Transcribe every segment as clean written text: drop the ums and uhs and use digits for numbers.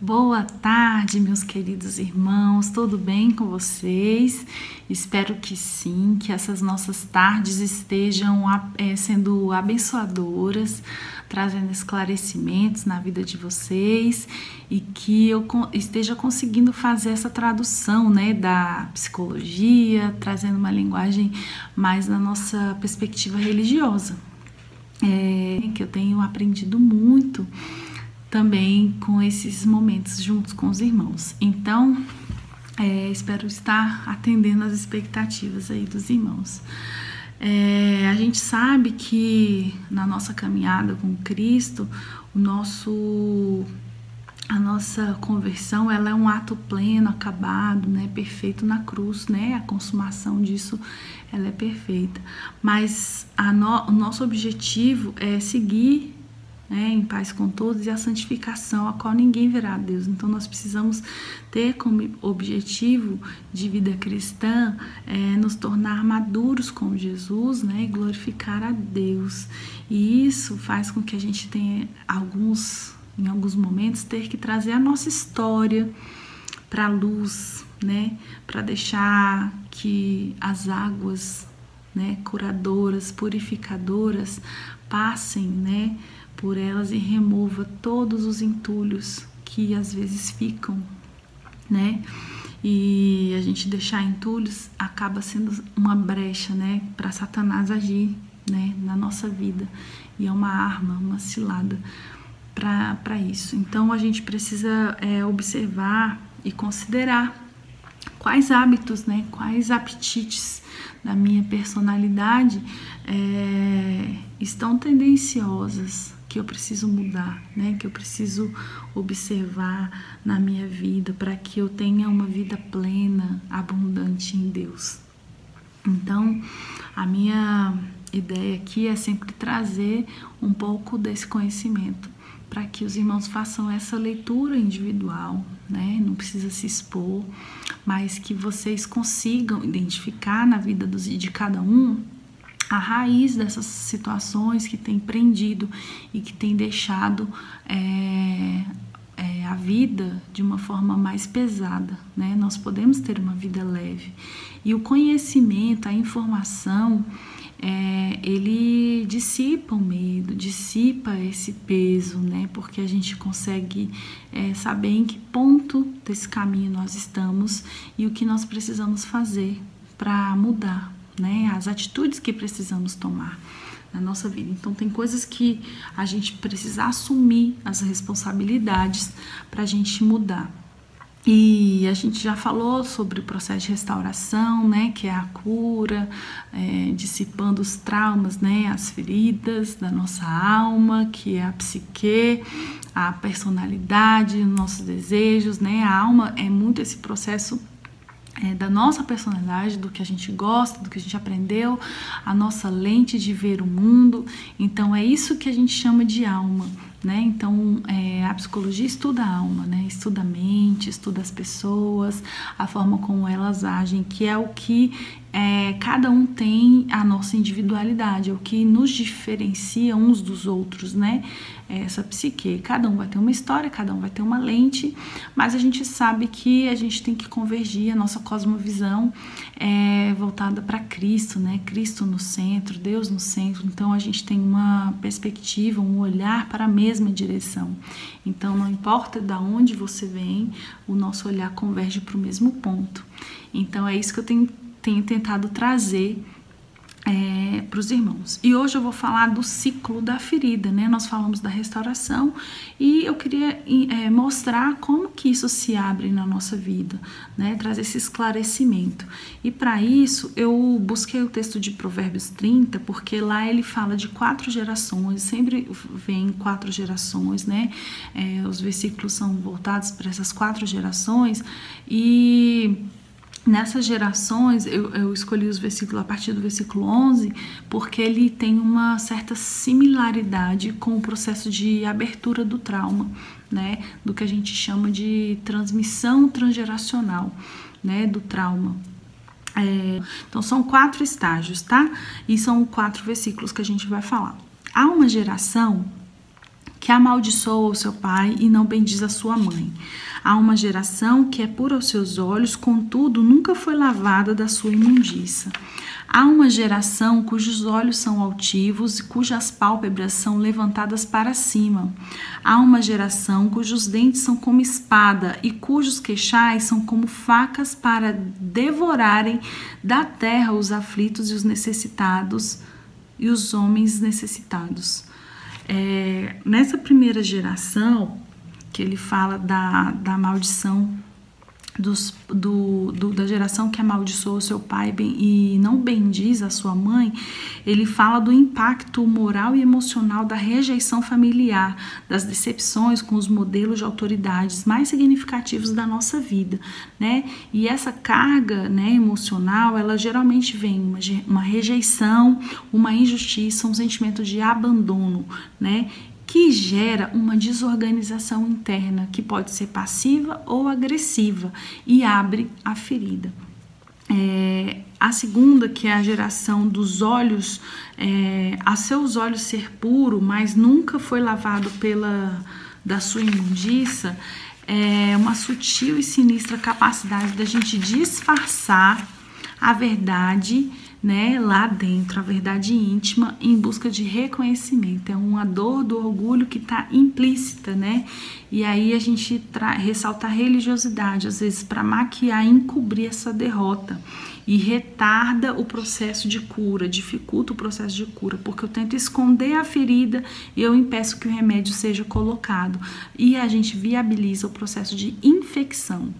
Boa tarde, meus queridos irmãos, tudo bem com vocês? Espero que sim, que essas nossas tardes estejam sendo abençoadoras, trazendo esclarecimentos na vida de vocês e que eu esteja conseguindo fazer essa tradução, né, da psicologia, trazendo uma linguagem mais da nossa perspectiva religiosa, que eu tenho aprendido muito também com esses momentos juntos com os irmãos. Então, espero estar atendendo as expectativas aí dos irmãos. A gente sabe que na nossa caminhada com Cristo, a nossa conversão, ela é um ato pleno, acabado, né, perfeito na cruz, né, a consumação disso, ela é perfeita. Mas o nosso objetivo é seguir em paz com todos e a santificação, a qual ninguém verá a Deus. Então nós precisamos ter como objetivo de vida cristã nos tornar maduros com Jesus, né, e glorificar a Deus. E isso faz com que a gente tenha em alguns momentos ter que trazer a nossa história para a luz, né, para deixar que as águas, né, curadoras, purificadoras passem, né, por elas e remova todos os entulhos que às vezes ficam, né? E a gente deixar entulhos acaba sendo uma brecha, né, para Satanás agir, né, na nossa vida. E é uma arma, uma cilada para isso. Então a gente precisa observar e considerar quais hábitos, né, quais apetites da minha personalidade estão tendenciosas, que eu preciso mudar, né, que eu preciso observar na minha vida para que eu tenha uma vida plena, abundante em Deus. Então, a minha ideia aqui é sempre trazer um pouco desse conhecimento para que os irmãos façam essa leitura individual, né? Não precisa se expor, mas que vocês consigam identificar na vida de cada um a raiz dessas situações que tem prendido e que tem deixado a vida de uma forma mais pesada, né? Nós podemos ter uma vida leve. E o conhecimento, a informação, ele dissipa o medo, dissipa esse peso, né? Porque a gente consegue saber em que ponto desse caminho nós estamos e o que nós precisamos fazer para mudar, né? As atitudes que precisamos tomar na nossa vida. Então tem coisas que a gente precisa assumir as responsabilidades para a gente mudar. E a gente já falou sobre o processo de restauração, né, que é a cura, dissipando os traumas, né, as feridas da nossa alma, que é a psique, a personalidade, os nossos desejos, né? A alma é muito esse processo da nossa personalidade, do que a gente gosta, do que a gente aprendeu, a nossa lente de ver o mundo. Então é isso que a gente chama de alma, né? Então a psicologia estuda a alma, né? Estuda a mente, estuda as pessoas, a forma como elas agem, que é o que cada um tem a nossa individualidade, é o que nos diferencia uns dos outros, né? Essa psique, cada um vai ter uma história, cada um vai ter uma lente, mas a gente sabe que a gente tem que convergir, a nossa cosmovisão voltada para Cristo, né? Cristo no centro, Deus no centro. Então a gente tem uma perspectiva, um olhar para a mesma direção. Então não importa de onde você vem, o nosso olhar converge para o mesmo ponto. Então é isso que eu tenho tentado trazer para os irmãos. E hoje eu vou falar do ciclo da ferida, né? Nós falamos da restauração e eu queria mostrar como que isso se abre na nossa vida, né? Trazer esse esclarecimento. E para isso eu busquei o texto de Provérbios 30, porque lá ele fala de 4 gerações, sempre vem 4 gerações, né? Os versículos são voltados para essas 4 gerações e nessas gerações, eu escolhi os versículos a partir do versículo 11, porque ele tem uma certa similaridade com o processo de abertura do trauma, né? Do que a gente chama de transmissão transgeracional, né? Do trauma. Então, são 4 estágios, tá? E são 4 versículos que a gente vai falar. Há uma geração que amaldiçoa o seu pai e não bendiz a sua mãe. Há uma geração que é pura aos seus olhos, contudo nunca foi lavada da sua imundícia. Há uma geração cujos olhos são altivos e cujas pálpebras são levantadas para cima. Há uma geração cujos dentes são como espada e cujos queixais são como facas para devorarem da terra os aflitos e os necessitados e os homens necessitados. Nessa primeira geração, que ele fala da maldição da geração que amaldiçoou o seu pai e não bendiz a sua mãe, ele fala do impacto moral e emocional da rejeição familiar, das decepções com os modelos de autoridades mais significativos da nossa vida, né? E essa carga, né, emocional, ela geralmente vem uma rejeição, uma injustiça, um sentimento de abandono, né? Que gera uma desorganização interna que pode ser passiva ou agressiva e abre a ferida. A segunda, que é a geração dos olhos, a seus olhos ser puro, mas nunca foi lavado da sua imundícia, é uma sutil e sinistra capacidade da gente disfarçar a verdade, né, lá dentro, a verdade íntima, em busca de reconhecimento. É uma dor do orgulho que está implícita, né? E aí a gente ressalta a religiosidade, às vezes para maquiar e encobrir essa derrota, e retarda o processo de cura, dificulta o processo de cura, porque eu tento esconder a ferida e eu impeço que o remédio seja colocado, e a gente viabiliza o processo de infecção.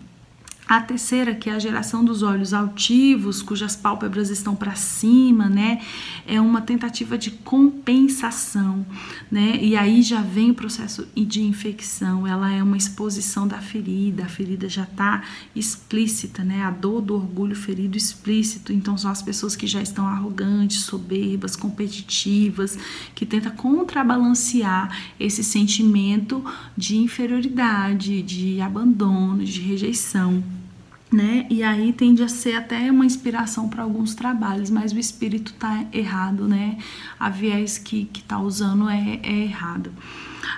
A terceira, que é a geração dos olhos altivos, cujas pálpebras estão para cima, né? É uma tentativa de compensação, né? E aí já vem o processo de infecção, ela é uma exposição da ferida, a ferida já está explícita, né? A dor do orgulho ferido explícito. Então são as pessoas que já estão arrogantes, soberbas, competitivas, que tentam contrabalancear esse sentimento de inferioridade, de abandono, de rejeição, né? E aí tende a ser até uma inspiração para alguns trabalhos, mas o espírito tá errado, né? A viés que tá usando é errado.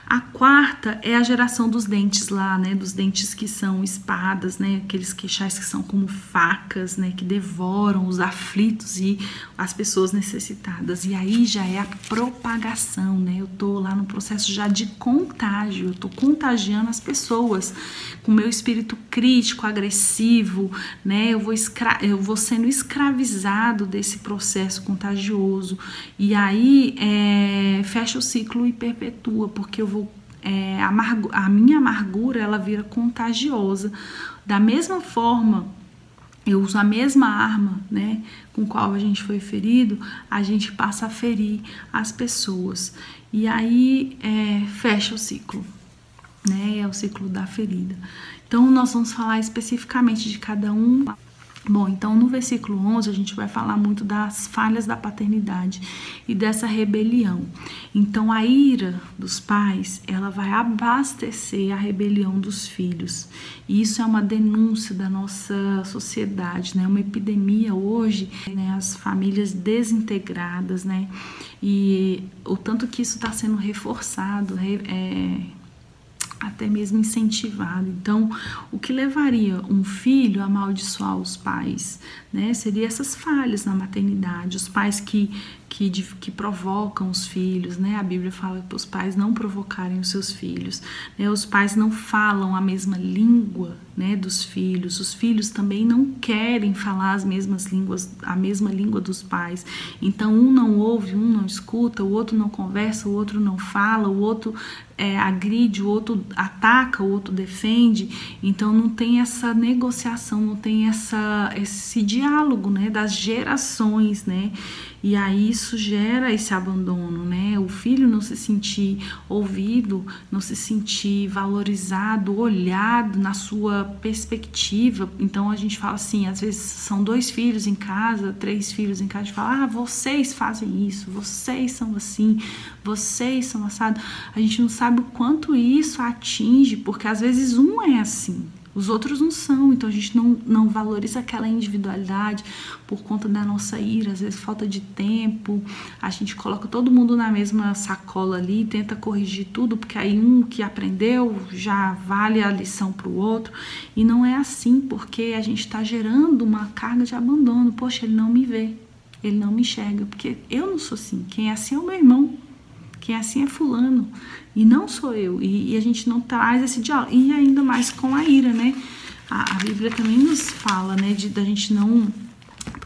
A quarta é a geração dos dentes lá, né? Dos dentes que são espadas, né? Aqueles queixais que são como facas, né? Que devoram os aflitos e as pessoas necessitadas. E aí já é a propagação, né? Eu tô lá no processo já de contágio, eu tô contagiando as pessoas com meu espírito crítico, agressivo, né? Eu vou sendo escravizado desse processo contagioso. E aí fecha o ciclo e perpetua, porque eu vou a minha amargura, ela vira contagiosa. Da mesma forma, eu uso a mesma arma, né, com qual a gente foi ferido, a gente passa a ferir as pessoas. E aí fecha o ciclo, né, é o ciclo da ferida. Então, nós vamos falar especificamente de cada um. Bom, então no versículo 11 a gente vai falar muito das falhas da paternidade e dessa rebelião. Então a ira dos pais, ela vai abastecer a rebelião dos filhos. E isso é uma denúncia da nossa sociedade, né? Uma epidemia hoje, né? As famílias desintegradas, né? E o tanto que isso está sendo reforçado, até mesmo incentivado. Então, o que levaria um filho a amaldiçoar os pais, né? Seria essas falhas na maternidade, os pais que provocam os filhos, né? A Bíblia fala para os pais não provocarem os seus filhos, né? Os pais não falam a mesma língua, né, dos filhos, os filhos também não querem falar a mesma língua dos pais. Então um não ouve, um não escuta, o outro não conversa, o outro não fala, o outro agride, o outro ataca, o outro defende. Então não tem essa negociação, não tem esse diálogo, né, das gerações, né? E aí isso gera esse abandono, né? O filho não se sentir ouvido, não se sentir valorizado, olhado na sua perspectiva. Então a gente fala assim, às vezes são 2 filhos em casa, 3 filhos em casa, a gente fala, vocês fazem isso, vocês são assim, vocês são assados. A gente não sabe o quanto isso atinge, porque às vezes um é assim, Os outros não são, então a gente não valoriza aquela individualidade por conta da nossa ira, às vezes falta de tempo, a gente coloca todo mundo na mesma sacola ali, tenta corrigir tudo, porque aí um que aprendeu já vale a lição para o outro, e não é assim, porque a gente está gerando uma carga de abandono. Poxa, ele não me vê, ele não me enxerga, porque eu não sou assim, quem é assim é o meu irmão, quem é assim é fulano, e não sou eu, e a gente não traz esse diálogo, e ainda mais com a ira, né? A Bíblia também nos fala, né, da gente não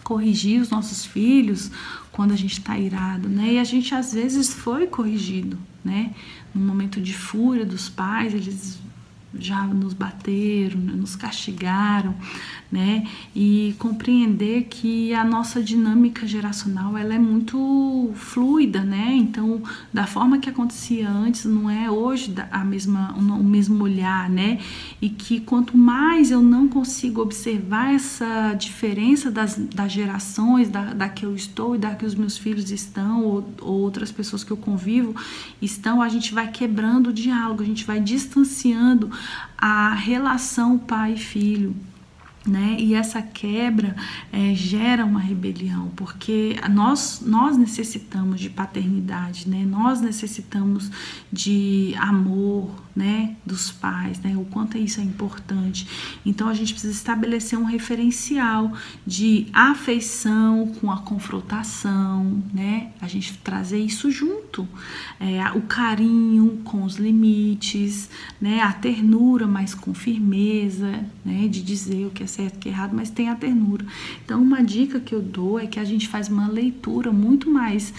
corrigir os nossos filhos quando a gente está irado, né? E a gente às vezes foi corrigido, né? No momento de fúria dos pais, eles já nos bateram, nos castigaram, né? E compreender que a nossa dinâmica geracional, ela é muito fluida, né? Então, da forma que acontecia antes, não é hoje o mesmo olhar, né? E que quanto mais eu não consigo observar essa diferença das gerações, da que eu estou e da que os meus filhos estão, ou outras pessoas que eu convivo estão, a gente vai quebrando o diálogo, a gente vai distanciando a relação pai e filho, né? E essa quebra gera uma rebelião, porque nós necessitamos de paternidade, né? Nós necessitamos de amor, né? Dos pais, né? O quanto isso é importante. Então a gente precisa estabelecer um referencial de afeição com a confrontação, né? A gente trazer isso junto, o carinho com os limites, né? A ternura, mas com firmeza, né? De dizer o que é certo, o que é errado, mas tem a ternura. Então, uma dica que eu dou é que a gente faz uma leitura muito mais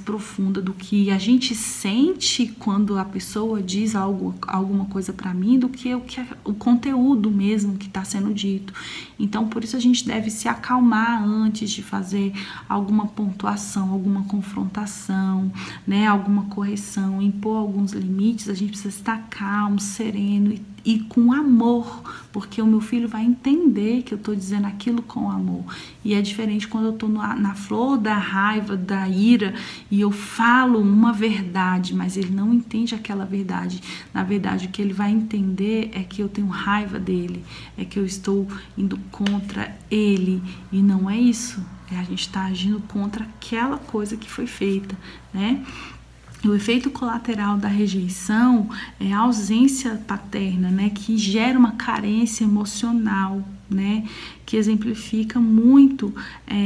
profunda do que a gente sente quando a pessoa diz alguma coisa para mim, do que o conteúdo mesmo que está sendo dito. Então, por isso a gente deve se acalmar antes de fazer alguma pontuação, alguma confrontação, né, alguma correção, impor alguns limites. A gente precisa estar calmo, sereno e com amor, porque o meu filho vai entender que eu estou dizendo aquilo com amor. E é diferente quando eu estou na flor da raiva, da ira, e eu falo uma verdade, mas ele não entende aquela verdade. Na verdade, o que ele vai entender é que eu tenho raiva dele, é que eu estou indo contra ele, e não é isso. A gente está agindo contra aquela coisa que foi feita, né? O efeito colateral da rejeição é a ausência paterna, né, que gera uma carência emocional, né, que exemplifica muito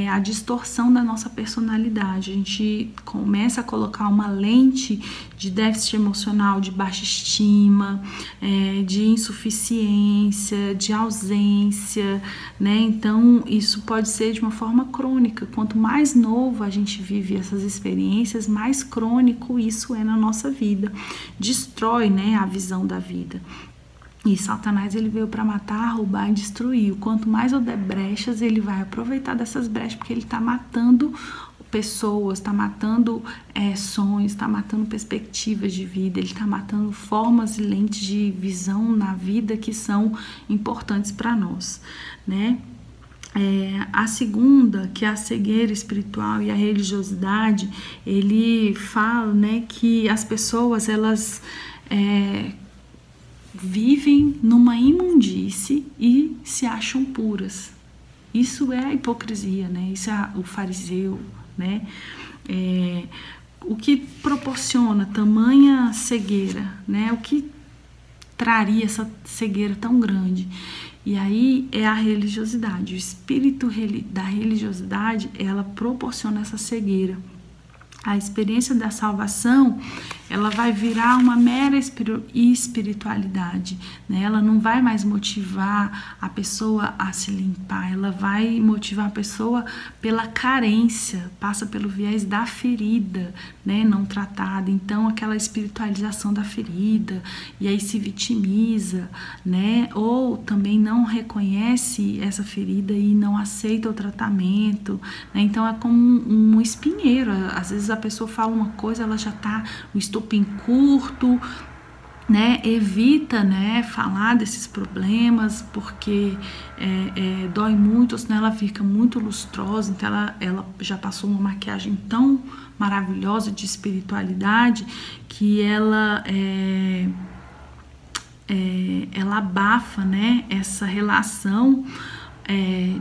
a distorção da nossa personalidade. A gente começa a colocar uma lente de déficit emocional, de baixa estima, de insuficiência, de ausência, né? Então isso pode ser de uma forma crônica. Quanto mais novo a gente vive essas experiências, mais crônico isso é na nossa vida. Destrói, né, a visão da vida. E Satanás, ele veio para matar, roubar e destruir. Quanto mais eu der brechas, ele vai aproveitar dessas brechas, porque ele está matando pessoas, está matando sonhos, está matando perspectivas de vida, ele está matando formas e lentes de visão na vida que são importantes para nós, né? A segunda, que é a cegueira espiritual e a religiosidade, ele fala, né, que as pessoas, elas vivem numa imundície e se acham puras. Isso é a hipocrisia, né? Isso é o fariseu, né? O que proporciona tamanha cegueira, né? O que traria essa cegueira tão grande? E aí é a religiosidade. O espírito da religiosidade, ela proporciona essa cegueira. A experiência da salvação, ela vai virar uma mera espiritualidade, né? Ela não vai mais motivar a pessoa a se limpar, ela vai motivar a pessoa pela carência, passa pelo viés da ferida, né, não tratada. Então, aquela espiritualização da ferida, e aí se vitimiza, né? Ou também não reconhece essa ferida e não aceita o tratamento, né? Então, é como um espinheiro. Às vezes a pessoa fala uma coisa, ela já tá no estopim curto, né? Evita, né, falar desses problemas, porque dói muito, senão ela fica muito lustrosa. Então ela já passou uma maquiagem tão maravilhosa de espiritualidade que ela ela abafa, né, essa relação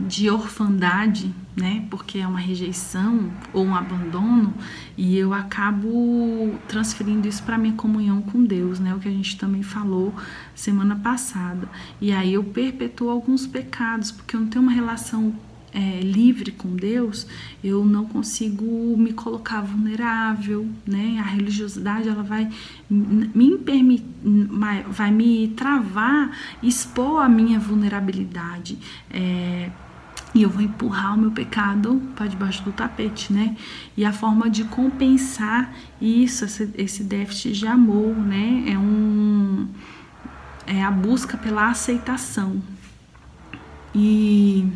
de orfandade, né, porque é uma rejeição ou um abandono, e eu acabo transferindo isso para minha comunhão com Deus, né, o que a gente também falou semana passada. E aí eu perpetuo alguns pecados, porque eu não tenho uma relação livre com Deus, eu não consigo me colocar vulnerável, né? A religiosidade, ela vai me travar, expor a minha vulnerabilidade, e eu vou empurrar o meu pecado para debaixo do tapete, né? E a forma de compensar isso, esse déficit de amor, né? É a busca pela aceitação. E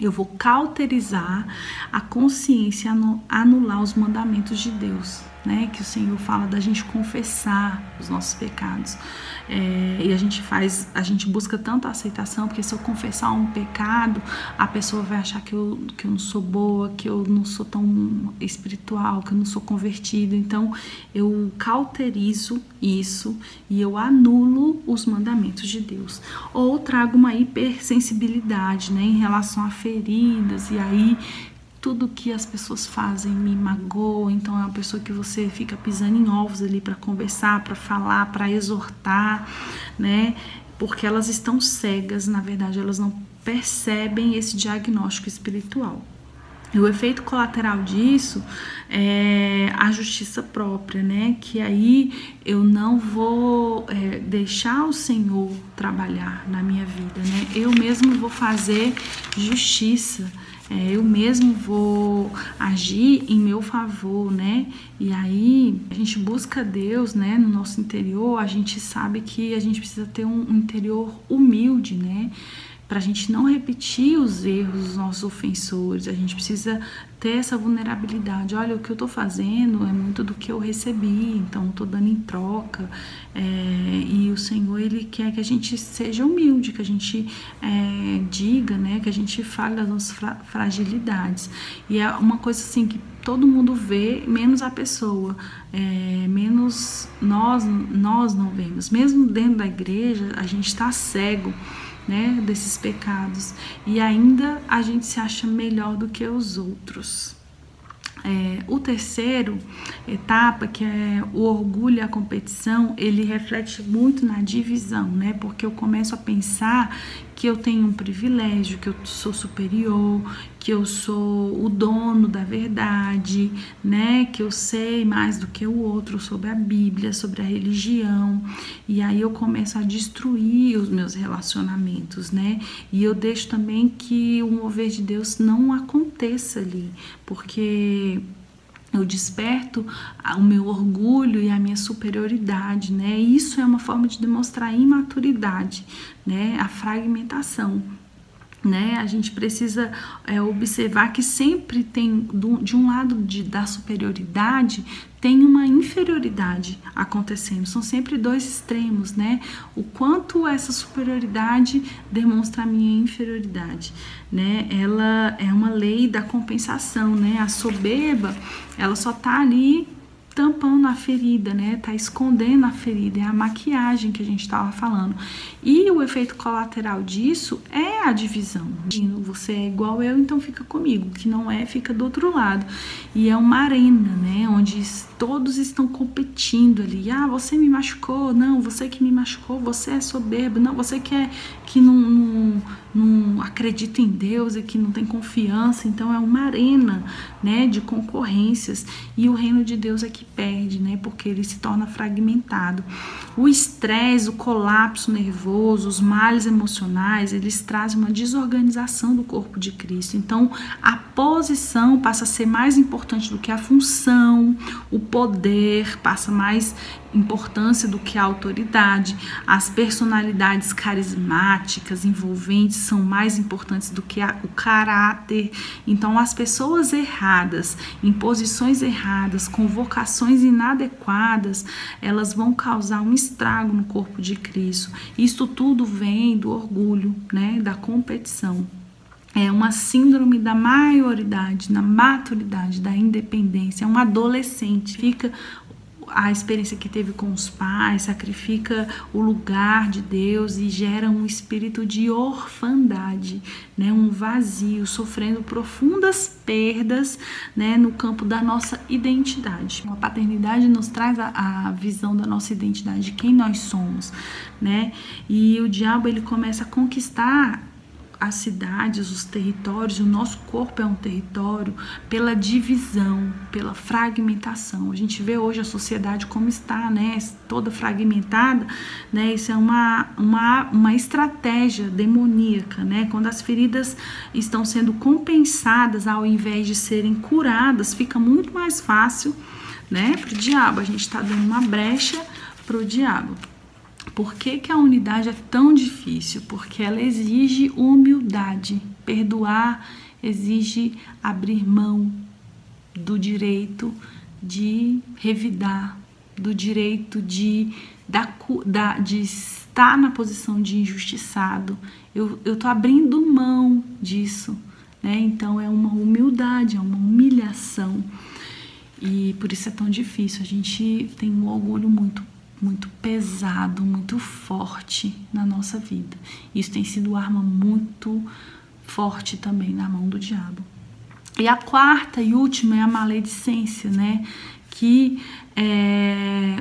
eu vou cauterizar a consciência, anular os mandamentos de Deus, né? Que o Senhor fala da gente confessar os nossos pecados. E a gente busca tanto a aceitação, porque se eu confessar um pecado, a pessoa vai achar que eu não sou boa, que eu não sou tão espiritual, que eu não sou convertido. Então, eu cauterizo isso e eu anulo os mandamentos de Deus. Ou trago uma hipersensibilidade, né, em relação a feridas, e aí tudo que as pessoas fazem me magoa. Então é uma pessoa que você fica pisando em ovos ali para conversar, para falar, para exortar, né? Porque elas estão cegas, na verdade elas não percebem esse diagnóstico espiritual. E o efeito colateral disso é a justiça própria, né? Que aí eu não vou deixar o Senhor trabalhar na minha vida, né? Eu mesmo vou fazer justiça. Eu mesmo vou agir em meu favor, né? E aí a gente busca Deus, né? No nosso interior, a gente sabe que a gente precisa ter um interior humilde, né? Para a gente não repetir os erros dos nossos ofensores, a gente precisa ter essa vulnerabilidade. Olha, o que eu estou fazendo é muito do que eu recebi, então estou dando em troca. E o Senhor, Ele quer que a gente seja humilde, que a gente diga, né, que a gente fale das nossas fragilidades. E é uma coisa assim que todo mundo vê, menos a pessoa, menos nós não vemos. Mesmo dentro da igreja, a gente está cego, né, desses pecados, e ainda a gente se acha melhor do que os outros. O terceiro etapa, que é o orgulho e a competição, ele reflete muito na divisão, né? Porque eu começo a pensar que eu tenho um privilégio, que eu sou superior, que eu sou o dono da verdade, né? Que eu sei mais do que o outro sobre a Bíblia, sobre a religião. E aí eu começo a destruir os meus relacionamentos, né? E eu deixo também que o mover de Deus não aconteça ali, porque eu desperto o meu orgulho e a minha superioridade, né? E isso é uma forma de demonstrar imaturidade, né? A fragmentação, né? A gente precisa observar que sempre tem, de um lado da superioridade, tem uma inferioridade acontecendo. São sempre dois extremos, né? O quanto essa superioridade demonstra a minha inferioridade, né? Ela é uma lei da compensação, né? A soberba, ela só tá ali tampando a ferida, né? Tá escondendo a ferida, é a maquiagem que a gente estava falando. E o efeito colateral disso é a divisão. Você é igual eu, então fica comigo. O que não é, fica do outro lado. E é uma arena, né? Onde todos estão competindo ali. Ah, você me machucou. Não, você que me machucou. Você é soberbo. Não, você que não acredita em Deus e que não tem confiança. Então é uma arena, né, de concorrências. E o reino de Deus é que perde, né? Porque ele se torna fragmentado. O estresse, o colapso nervoso, os males emocionais, eles trazem uma desorganização do corpo de Cristo. Então, a posição passa a ser mais importante do que a função, o poder passa mais importância do que a autoridade, as personalidades carismáticas, envolventes, são mais importantes do que o caráter. Então, as pessoas erradas, em posições erradas, com vocações inadequadas, elas vão causar um estrago no corpo de Cristo. Isso tudo vem do orgulho, né, da competição. É uma síndrome da maioridade, na maturidade, da independência. É um adolescente, fica a experiência que teve com os pais, sacrifica o lugar de Deus e gera um espírito de orfandade, né? Um vazio, sofrendo profundas perdas, né? No campo da nossa identidade. A paternidade nos traz a visão da nossa identidade, de quem nós somos, né? E o diabo, ele começa a conquistar as cidades, os territórios, o nosso corpo é um território pela divisão, pela fragmentação. A gente vê hoje a sociedade como está, né, toda fragmentada, né, isso é uma estratégia demoníaca, né, quando as feridas estão sendo compensadas ao invés de serem curadas, fica muito mais fácil, né, para o diabo. A gente está dando uma brecha para o diabo. Por que a unidade é tão difícil? Porque ela exige humildade. Perdoar exige abrir mão do direito de revidar, do direito de estar na posição de injustiçado. Eu tô abrindo mão disso, né? Então é uma humildade, é uma humilhação. E por isso é tão difícil. A gente tem um orgulho muito pesado, muito forte na nossa vida. Isso tem sido arma muito forte também na mão do diabo. E a quarta e última é a maledicência, né? Que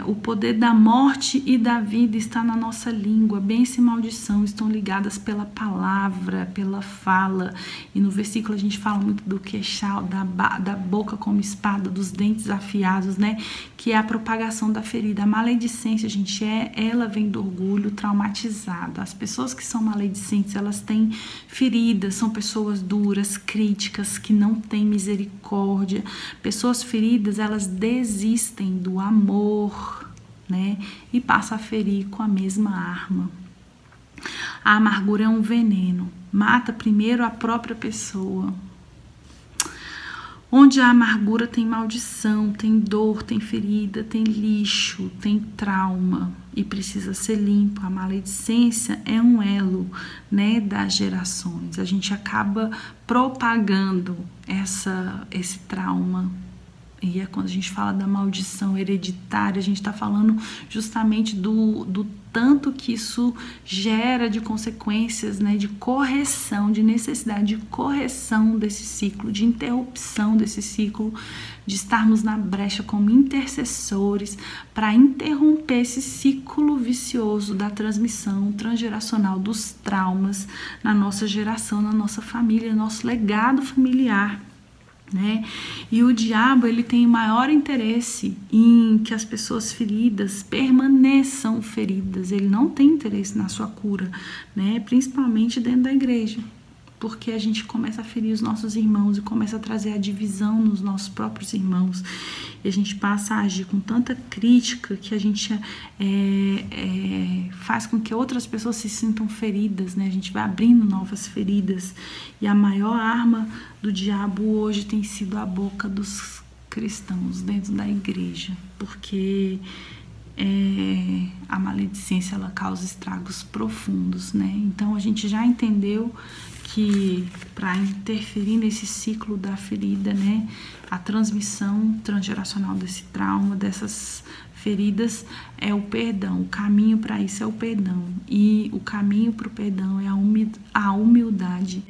o poder da morte e da vida está na nossa língua. Bênção e maldição estão ligadas pela palavra, pela fala. E no versículo a gente fala muito do queixal, da boca como espada, dos dentes afiados, né? Que é a propagação da ferida. A maledicência, gente, ela vem do orgulho traumatizado. As pessoas que são maledicentes, elas têm feridas, são pessoas duras, críticas, que não têm misericórdia. Pessoas feridas, elas desistem do amor, né? E passa a ferir com a mesma arma. A amargura é um veneno, mata primeiro a própria pessoa. Onde a amargura tem maldição, tem dor, tem ferida, tem lixo, tem trauma e precisa ser limpo. A maledicência é um elo, né, das gerações. A gente acaba propagando esse trauma. E é quando a gente fala da maldição hereditária, a gente está falando justamente do tanto que isso gera de consequências, né, de correção, de necessidade de correção desse ciclo, de interrupção desse ciclo, de estarmos na brecha como intercessores para interromper esse ciclo vicioso da transmissão transgeracional dos traumas na nossa geração, na nossa família, no nosso legado familiar. Né? E o diabo, ele tem maior interesse em que as pessoas feridas permaneçam feridas. Ele não tem interesse na sua cura, né? Principalmente dentro da igreja, porque a gente começa a ferir os nossos irmãos e começa a trazer a divisão nos nossos próprios irmãos. E a gente passa a agir com tanta crítica que a gente faz com que outras pessoas se sintam feridas, né? A gente vai abrindo novas feridas. E a maior arma do diabo hoje tem sido a boca dos cristãos dentro da igreja, porque a maledicência, ela causa estragos profundos, né? Então a gente já entendeu que para interferir nesse ciclo da ferida, né, a transmissão transgeracional desse trauma, dessas feridas, é o perdão. O caminho para isso é o perdão. E o caminho para o perdão é a humildade.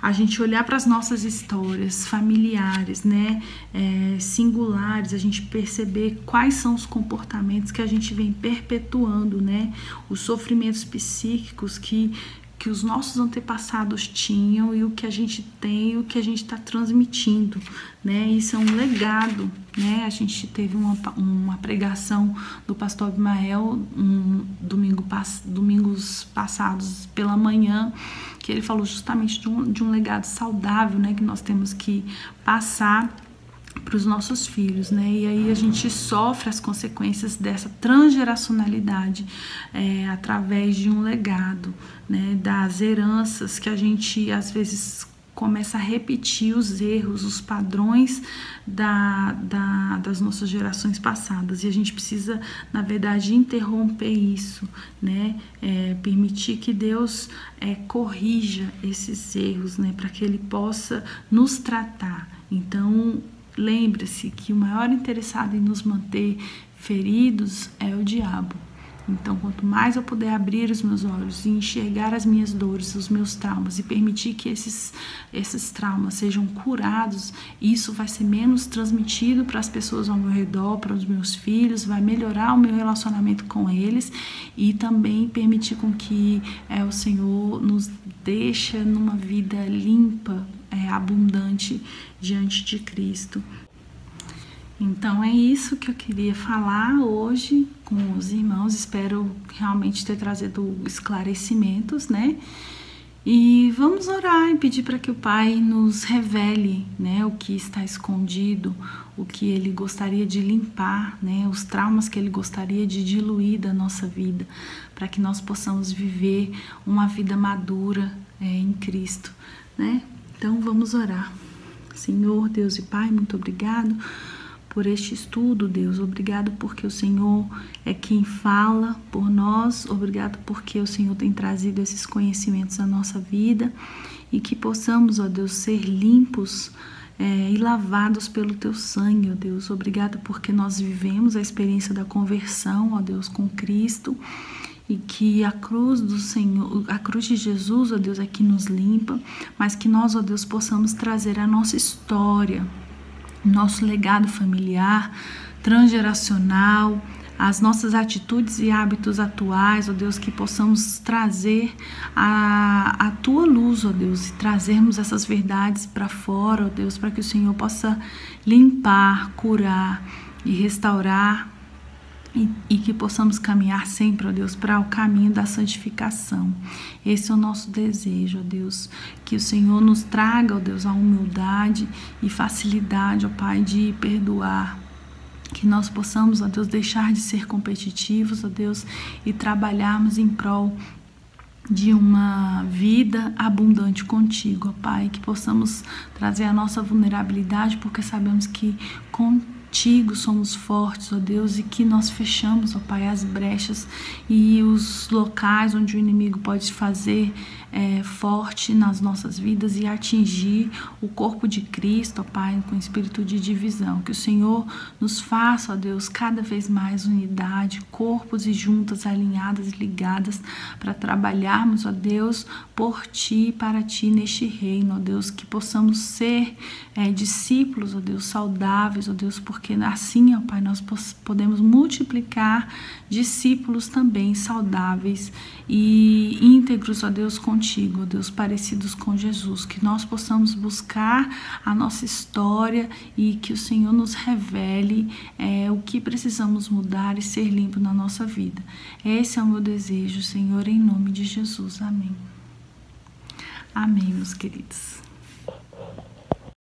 A gente olhar para as nossas histórias familiares, né, singulares, a gente perceber quais são os comportamentos que a gente vem perpetuando, né, os sofrimentos psíquicos que os nossos antepassados tinham e o que a gente tem e o que a gente está transmitindo, né? Isso é um legado, né? A gente teve uma pregação do pastor Abimael domingos passados pela manhã, que ele falou justamente de um legado saudável, né? Que nós temos que passar para os nossos filhos, né? E aí a gente sofre as consequências dessa transgeracionalidade através de um legado, né? Das heranças que a gente às vezes começa a repetir os erros, os padrões das nossas gerações passadas. E a gente precisa, na verdade, interromper isso, né? Permitir que Deus corrija esses erros, né? Para que Ele possa nos tratar. Então, lembre-se que o maior interessado em nos manter feridos é o diabo. Então, quanto mais eu puder abrir os meus olhos e enxergar as minhas dores, os meus traumas e permitir que esses traumas sejam curados, isso vai ser menos transmitido para as pessoas ao meu redor, para os meus filhos, vai melhorar o meu relacionamento com eles e também permitir com que o Senhor nos deixe numa vida limpa, abundante diante de Cristo. Então é isso que eu queria falar hoje com os irmãos, espero realmente ter trazido esclarecimentos, né? E vamos orar e pedir para que o Pai nos revele, né, o que está escondido, o que Ele gostaria de limpar, né, os traumas que Ele gostaria de diluir da nossa vida, para que nós possamos viver uma vida madura em Cristo, né? Então vamos orar. Senhor, Deus e Pai, muito obrigado por este estudo, Deus. Obrigado porque o Senhor é quem fala por nós. Obrigado porque o Senhor tem trazido esses conhecimentos à nossa vida e que possamos, ó Deus, ser limpos e lavados pelo Teu sangue, ó Deus. Obrigado porque nós vivemos a experiência da conversão, ó Deus, com Cristo e que a cruz do Senhor, a cruz de Jesus, ó Deus, é que nos limpa, mas que nós, ó Deus, possamos trazer a nossa história, nosso legado familiar, transgeracional, as nossas atitudes e hábitos atuais, ó Deus, que possamos trazer a Tua luz, ó Deus, e trazermos essas verdades para fora, ó Deus, para que o Senhor possa limpar, curar e restaurar e que possamos caminhar sempre, ó Deus, para o caminho da santificação. Esse é o nosso desejo, ó Deus, que o Senhor nos traga, ó Deus, a humildade e facilidade, ó Pai, de perdoar. Que nós possamos, ó Deus, deixar de ser competitivos, ó Deus, e trabalharmos em prol de uma vida abundante contigo, ó Pai, que possamos trazer a nossa vulnerabilidade, porque sabemos que contigo somos fortes, ó Deus, e que nós fechamos, ó Pai, as brechas e os locais onde o inimigo pode fazer forte nas nossas vidas e atingir o corpo de Cristo, ó Pai, com espírito de divisão. Que o Senhor nos faça, ó Deus, cada vez mais unidade, corpos e juntas, alinhadas e ligadas, para trabalharmos, ó Deus, por Ti e para Ti neste reino, ó Deus, que possamos ser discípulos, ó Deus, saudáveis, ó Deus, porque assim, ó Pai, nós podemos multiplicar discípulos também saudáveis e íntegros, ó Deus, contigo, ó Deus, parecidos com Jesus, que nós possamos buscar a nossa história e que o Senhor nos revele o que precisamos mudar e ser limpo na nossa vida. Esse é o meu desejo, Senhor, em nome de Jesus. Amém. Amém, meus queridos.